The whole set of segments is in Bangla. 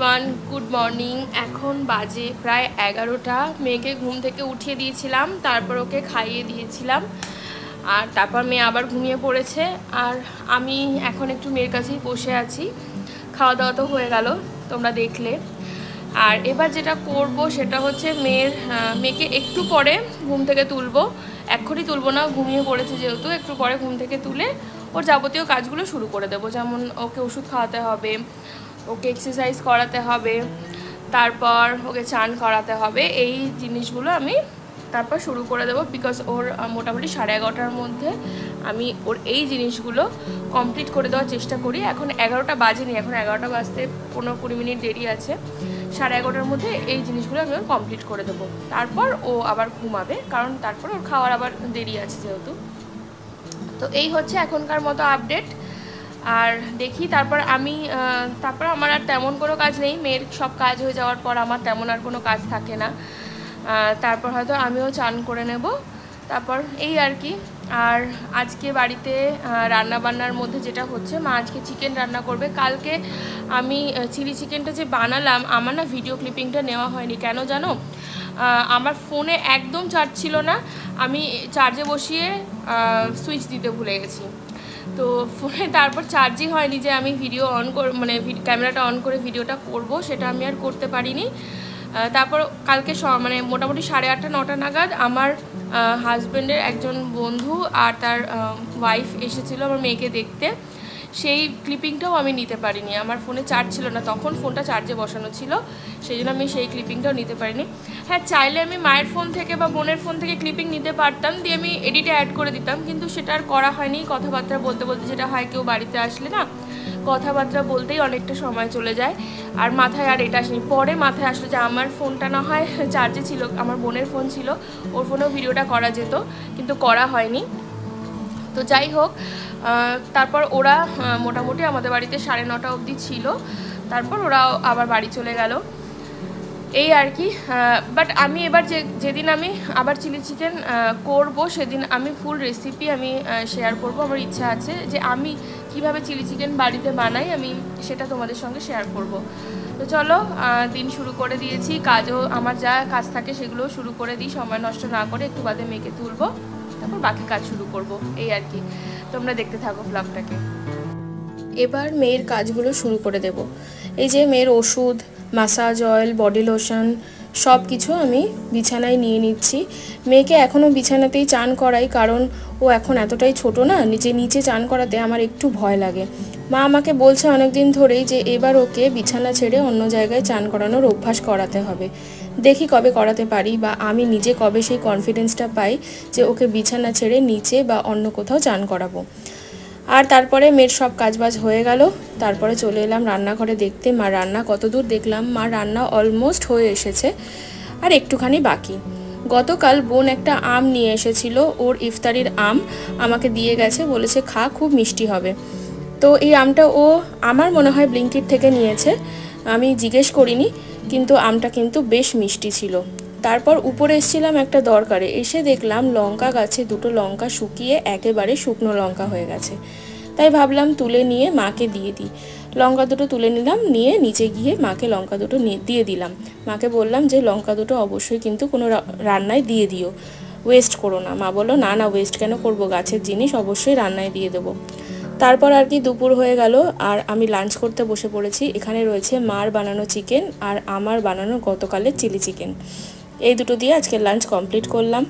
Everyone, good morning. এখন বাজে প্রায় 11টা। মেয়েকে ঘুম থেকে উঠিয়ে দিয়েছিলাম, তারপর ওকে খাইয়ে দিয়েছিলাম, আর তারপর মেয়ে আবার ঘুমিয়ে পড়েছে। আর আমি এখন একটু মেয়ের কাছেই বসে আছি। খাওয়া দাওয়া তো হয়ে গেল, তোমরা দেখলে। আর এবার যেটা করব সেটা হচ্ছে মেয়েকে একটু পরে ঘুম থেকে তুলবো। এক্ষুনি তুলবো না, ঘুমিয়ে পড়েছে যেহেতু, একটু পরে ঘুম থেকে তুলে ওর যাবতীয় কাজগুলো শুরু করে দেবো। যেমন ওকে ওষুধ খাওয়াতে হবে, ওকে এক্সারসাইজ করাতে হবে, তারপর ওকে চান করাতে হবে। এই জিনিসগুলো আমি তারপর শুরু করে দেবো। বিকজ ওর মোটামুটি 11:30টার মধ্যে আমি ওর এই জিনিসগুলো কমপ্লিট করে দেওয়ার চেষ্টা করি। এখন 11টা বাজেনি, এখন 11টা বাজতে 15-20 মিনিট দেরি আছে। 11:30টার মধ্যে এই জিনিসগুলো আমি ওর কমপ্লিট করে দেবো। তারপর ও আবার ঘুমাবে, কারণ তারপর ওর খাওয়ার আবার দেরি আছে যেহেতু। তো এই হচ্ছে এখনকার মতো আপডেট। আর দেখি তারপর আমার আর তেমন কোনো কাজ নেই। মেয়ের সব কাজ হয়ে যাওয়ার পর আমার তেমন আর কোনো কাজ থাকে না। তারপর হয়তো আমিও চান করে নেব, তারপর এই আর কি। আর আজকে বাড়িতে রান্নাবান্নার মধ্যে যেটা হচ্ছে, মা আজকে চিকেন রান্না করবে। কালকে আমি চিলি চিকেনটা যে বানালাম, আমার না ভিডিও ক্লিপিংটা নেওয়া হয়নি। কেন জানো? আমার ফোনে একদম চার্জ ছিল না, আমি চার্জে বসিয়ে সুইচ দিতে ভুলে গেছি। তো ফোনে তারপর চার্জই হয়নি যে আমি ভিডিও ক্যামেরাটা অন করে ভিডিওটা করব, সেটা আমি আর করতে পারিনি। তারপর কালকে মোটামুটি 8:30-9টা নাগাদ আমার হাজব্যান্ডের একজন বন্ধু আর তার ওয়াইফ এসেছিলো আমার মেয়েকে দেখতে। সেই ক্লিপিংটাও আমি নিতে পারিনি, আমার ফোনে চার্জ ছিল না তখন, ফোনটা চার্জে বসানো ছিল, সেই জন্য আমি সেই ক্লিপিংটাও নিতে পারিনি। হ্যাঁ, চাইলে আমি মায়ের ফোন থেকে বা বোনের ফোন থেকে ক্লিপিং নিতে পারতাম, দিয়ে আমি এডিটে অ্যাড করে দিতাম, কিন্তু সেটা আর করা হয়নি। কথাবার্তা বলতে বলতে যেটা হয়, কেউ বাড়িতে আসলে না কথাবার্তা বলতেই অনেকটা সময় চলে যায়, আর মাথায় আর এটা আসেনি। পরে মাথায় আসলো যে আমার ফোনটা না হয় চার্জে ছিল, আমার বোনের ফোন ছিল, ওর ফোনেও ভিডিওটা করা যেত, কিন্তু করা হয়নি। তো যাই হোক, তারপর ওরা মোটামুটি আমাদের বাড়িতে 9:30 অবধি ছিল, তারপর ওরা আবার বাড়ি চলে গেল, এই আর কি। বাট আমি এবার যেদিন আমি আবার চিলি চিকেন করব, সেদিন আমি ফুল রেসিপি আমি শেয়ার করব। আমার ইচ্ছা আছে যে আমি কিভাবে চিলি চিকেন বাড়িতে বানাই, আমি সেটা তোমাদের সঙ্গে শেয়ার করব। তো চলো, দিন শুরু করে দিয়েছি, কাজও আমার যা কাজ থাকে সেগুলোও শুরু করে দিই, সময় নষ্ট না করে। একটু বাদে মেয়েকে তুলবো, তারপর বাকি কাজ শুরু করব, এই আর কি। তোমরা দেখতে থাকো ব্লগটাকে। এবার মেয়ের কাজগুলো শুরু করে দেব। এই যে মেয়ের ওষুধ, মাসাজ অয়েল, বডি লোশন সব কিছু আমি বিছানায় নিয়ে নিচ্ছি। মেয়েকে এখনও বিছানাতেই চান করাই, কারণ ও এখন এতটাই ছোট না, নিচে চান করাতে আমার একটু ভয় লাগে। মা আমাকে বলছে অনেক দিন ধরেই যে এবার ওকে বিছানা ছেড়ে অন্য জায়গায় চান করানোর অভ্যাস করাতে হবে। দেখি কবে করাতে পারি, বা আমি নিজে কবে সেই কনফিডেন্সটা পাই যে ওকে বিছানা ছেড়ে নিচে বা অন্য কোথাও চান করাবো। আর তারপরে মেয়ের সব কাজবাজ হয়ে গেল, তারপরে চলে এলাম রান্নাঘরে দেখতে মা রান্না কতদূর। দেখলাম মা রান্না অলমোস্ট হয়ে এসেছে, আর একটুখানি বাকি। গতকাল বোন একটা আম নিয়ে এসেছিল, ওর ইফতারির আম আমাকে দিয়ে গেছে, বলেছে খা, খুব মিষ্টি হবে। তো এই আমটা ও আমার মনে হয় ব্লিঙ্কিট থেকে নিয়েছে, আমি জিজ্ঞেস করিনি, কিন্তু আমটা কিন্তু বেশ মিষ্টি ছিল। তারপর উপরে এসেছিলাম একটা দরকারে, এসে দেখলাম লঙ্কা গাছে 2টো লঙ্কা শুকিয়ে একেবারে শুকনো লঙ্কা হয়ে গেছে। তাই ভাবলাম তুলে নিয়ে মাকে দিয়ে দিই। লঙ্কা 2টো তুলে নিলাম, নিয়ে নিচে গিয়ে মাকে লঙ্কা 2টো দিয়ে দিলাম। মাকে বললাম যে লঙ্কা 2টো অবশ্যই কিন্তু কোনো রান্নায় দিয়ে দিও, ওয়েস্ট করো না। মা বললো না না, ওয়েস্ট কেন করবো, গাছের জিনিস অবশ্যই রান্নায় দিয়ে দেবো। তারপর আর কি দুপুর হয়ে গেল, আর আমি লাঞ্চ করতে বসে পড়েছি। এখানে রয়েছে মার বানানো চিকেন আর আমার বানানো গতকালের চিলি চিকেন, এই দুটো দিয়ে আজকে লাঞ্চ কমপ্লিট করলাম।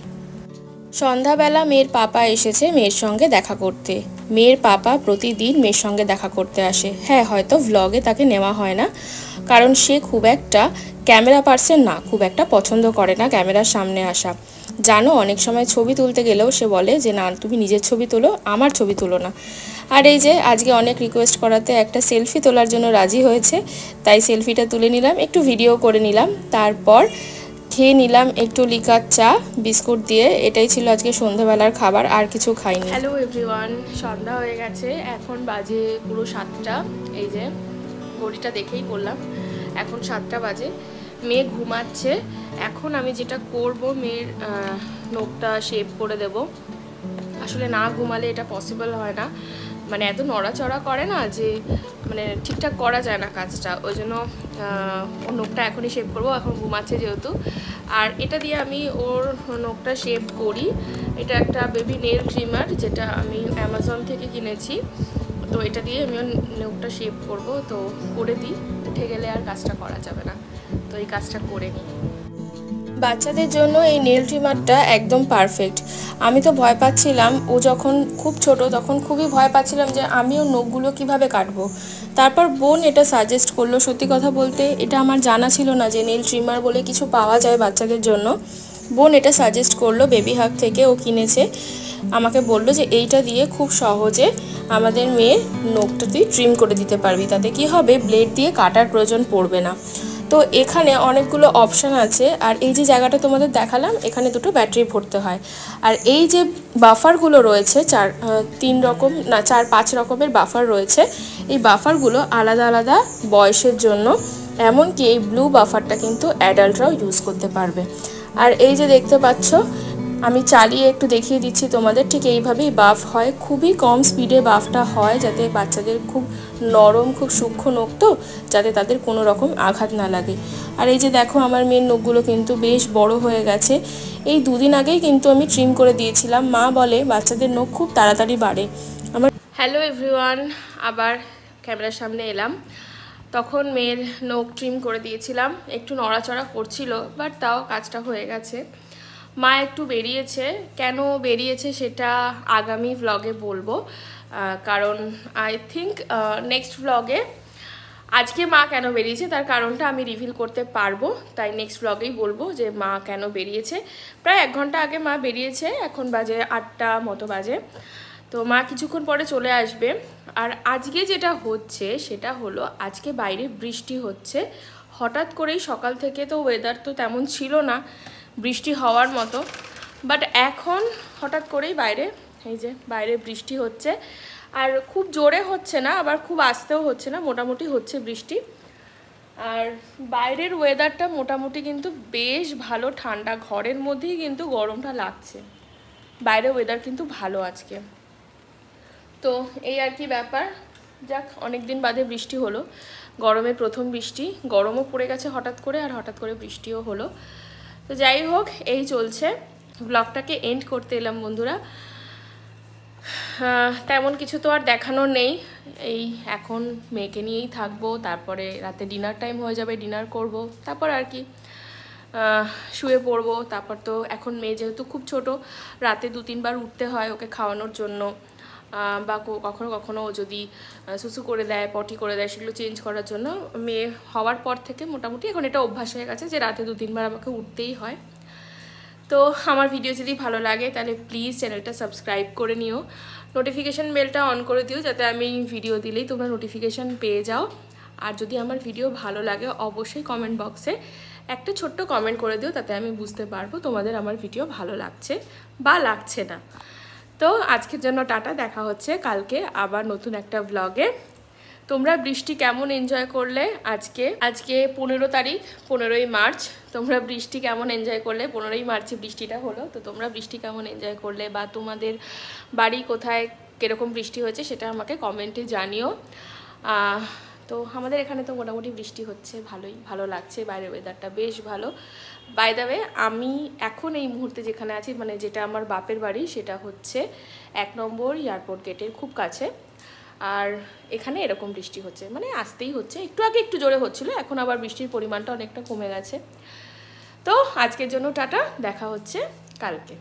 সন্ধ্যাবেলা মেয়ের পাপা এসেছে মেয়ের সঙ্গে দেখা করতে। মেয়ের পাপা প্রতিদিন মেয়ের সঙ্গে দেখা করতে আসে। হ্যাঁ, হয়তো ভ্লগে তাকে নেওয়া হয় না, কারণ সে খুব একটা ক্যামেরা পার্সন না, খুব একটা পছন্দ করে না ক্যামেরার সামনে আসা। জানো, অনেক সময় ছবি তুলতে গেলেও সে বলে যে না, তুমি নিজের ছবি তোলো, আমার ছবি তুলো না। আর এই যে আজকে অনেক রিকোয়েস্ট করাতে একটা সেলফি তোলার জন্য রাজি হয়েছে, তাই সেলফিটা তুলে নিলাম, একটু ভিডিও করে নিলাম। তারপর খেয়ে নিলাম একটু লিকার চা বিস্কুট দিয়ে। এটাই ছিল আজকে সন্ধ্যাবেলার খাবার, আর কিছু খাইনি। হ্যালো এভরিওয়ান, সন্ধ্যা হয়ে গেছে, এখন বাজে পুরো 7টা। এই যে ঘড়িটা দেখেই বললাম, এখন 7টা বাজে। মেয়ে ঘুমাচ্ছে। এখন আমি যেটা করব, মেয়ের নোখটা শেভ করে দেব। আসলে না ঘুমালে এটা পসিবল হয় না, মানে এত নড়াচড়া করে না যে মানে ঠিকঠাক করা যায় না কাজটা, ওই জন্য ওর নখটা এখনই শেভ করবো, এখন ঘুমাচ্ছে যেহেতু। আর এটা দিয়ে আমি ওর নখটা শেভ করি। এটা একটা বেবি নেল ট্রিমার, যেটা আমি অ্যামাজন থেকে কিনেছি। তো এটা দিয়ে আমি নখটা শেভ করব, তো করে দিই, উঠে গেলে আর কাজটা করা যাবে না, তো এই কাজটা করে নিই। বাচ্চাদের জন্য এই নেল ট্রিমারটা একদম পারফেক্ট। আমি তো ভয় পাচ্ছিলাম, ও যখন খুব ছোট তখন খুবই ভয় পাচ্ছিলাম যে আমি ওর নখগুলো কীভাবে কাটবো। তারপর বোন এটা সাজেস্ট করলো। সত্যি কথা বলতে এটা আমার জানা ছিল না যে নেল ট্রিমার বলে কিছু পাওয়া যায় বাচ্চাদের জন্য। বোন এটা সাজেস্ট করলো, বেবি হাগ থেকে ও কিনেছে। আমাকে বললো যে এইটা দিয়ে খুব সহজে আমাদের মেয়ের নখটা তুই ট্রিম করে দিতে পারবি, তাতে কি হবে ব্লেড দিয়ে কাটার প্রয়োজন পড়বে না। তো এখানে অনেকগুলো অপশান আছে, আর এই যে জায়গাটা তোমাদের দেখালাম এখানে দুটো ব্যাটারি ভরতে হয়। আর এই যে বাফারগুলো রয়েছে 4-5 রকমের বাফার রয়েছে। এই বাফারগুলো আলাদা আলাদা বয়সের জন্য, এমনকি এই ব্লু বাফারটা কিন্তু অ্যাডাল্টরাও ইউজ করতে পারবে। আর এই যে দেখতে পাচ্ছ, আমি চালিয়ে একটু দেখিয়ে দিচ্ছি তোমাদের, ঠিক এইভাবেই বাফ হয়। খুবই কম স্পিডে বাফটা হয়, যাতে বাচ্চাদের খুব নরম খুব সূক্ষ্ম নখ, তো যাতে তাদের কোনো রকম আঘাত না লাগে। আর এই যে দেখো আমার মেয়ের নখগুলো কিন্তু বেশ বড় হয়ে গেছে। এই 2 দিন আগেই কিন্তু আমি ট্রিম করে দিয়েছিলাম। মা বলে বাচ্চাদের নখ খুব তাড়াতাড়ি বাড়ে। আমার হ্যালো এভরিওয়ান, আবার ক্যামেরার সামনে এলাম। তখন মেয়ের নখ ট্রিম করে দিয়েছিলাম, একটু নড়াচড়া করছিল, বাট তাও কাজটা হয়ে গেছে। মা একটু বেরিয়েছে, কেন বেরিয়েছে সেটা আগামী ভ্লগে বলবো, কারণ আই থিঙ্ক নেক্সট ভ্লগে আজকে মা কেন বেরিয়েছে তার কারণটা আমি রিভিল করতে পারবো, তাই নেক্সট ভ্লগেই বলবো যে মা কেন বেরিয়েছে। প্রায় 1 ঘন্টা আগে মা বেরিয়েছে, এখন বাজে 8টা মতো বাজে। তো মা কিছুক্ষণ পরে চলে আসবে। আর আজকে যেটা হচ্ছে সেটা হলো, আজকে বাইরে বৃষ্টি হচ্ছে হঠাৎ করেই। সকাল থেকে তো ওয়েদার তো তেমন ছিল না বৃষ্টি হওয়ার মতো, বাট এখন হঠাৎ করেই এই যে বাইরে বৃষ্টি হচ্ছে। আর খুব জোরে হচ্ছে না, আবার খুব আস্তেও হচ্ছে না, মোটামুটি হচ্ছে বৃষ্টি। আর বাইরের ওয়েদারটা মোটামুটি কিন্তু বেশ ভালো, ঠান্ডা, ঘরের মধ্যেই কিন্তু গরমটা লাগছে। বাইরের ওয়েদার কিন্তু ভালো আজকে। তো এই আর কি ব্যাপার, যাক অনেক দিন বাদে বৃষ্টি হলো, গরমের প্রথম বৃষ্টি। গরমও পড়ে গেছে হঠাৎ করে, আর হঠাৎ করে বৃষ্টিও হলো। তো যাই হোক, এই চলছে। ব্লগটাকে এন্ড করতে এলাম বন্ধুরা। তেমন কিছু তো আর দেখানোর নেই, এই এখন মেয়েকে নিয়েই থাকবো, তারপরে রাতে ডিনার টাইম হয়ে যাবে, ডিনার করব, তারপর আর কি শুয়ে পড়বো। তারপর তো এখন মেয়ে যেহেতু খুব ছোট, রাতে 2-3 বার উঠতে হয় ওকে খাওয়ানোর জন্য, বা কখনো কখনো যদি সুসু করে দেয়, পটি করে দেয়, সেগুলো চেঞ্জ করার জন্য। মেয়ে হওয়ার পর থেকে মোটামুটি এখন এটা অভ্যাস হয়ে গেছে যে রাতে 2-3 বার আমাকে উঠতেই হয়। তো আমার ভিডিও যদি ভালো লাগে তাহলে প্লিজ চ্যানেলটা সাবস্ক্রাইব করে নিও, নোটিফিকেশান বেলটা অন করে দিও, যাতে আমি ভিডিও দিলেই তোমরা নোটিফিকেশান পেয়ে যাও। আর যদি আমার ভিডিও ভালো লাগে অবশ্যই কমেন্ট বক্সে একটা ছোট্ট কমেন্ট করে দিও, তাতে আমি বুঝতে পারবো তোমাদের আমার ভিডিও ভালো লাগছে বা লাগছে না। তো আজকের জন্য টাটা, দেখা হচ্ছে কালকে আবার নতুন একটা ভ্লগে। তোমরা বৃষ্টি কেমন এনজয় করলে? আজকে 15 তারিখ, 15ই মার্চ। তোমরা বৃষ্টি কেমন এনজয় করলে? 15ই মার্চে বৃষ্টিটা হলো, তো তোমরা বৃষ্টি কেমন এনজয় করলে, বা তোমাদের বাড়ি কোথায়, কীরকম বৃষ্টি হয়েছে সেটা আমাকে কমেন্টে জানিও। তো আমাদের এখানে তো মোটামুটি বৃষ্টি হচ্ছে, ভালো লাগছে, বাইরের ওয়েদারটা বেশ ভালো। বাই দ্য ওয়ে, আমি এখন এই মুহূর্তে যেখানে আছি, মানে যেটা আমার বাপের বাড়ি, সেটা হচ্ছে 1 নম্বর এয়ারপোর্ট গেটের খুব কাছে। আর এখানে এরকম বৃষ্টি হচ্ছে, মানে আসতেই হচ্ছে, একটু আগে একটু জোরে হচ্ছিল, এখন আবার বৃষ্টির পরিমাণটা অনেকটা কমে গেছে। তো আজকের জন্য টাটা, দেখা হচ্ছে কালকে।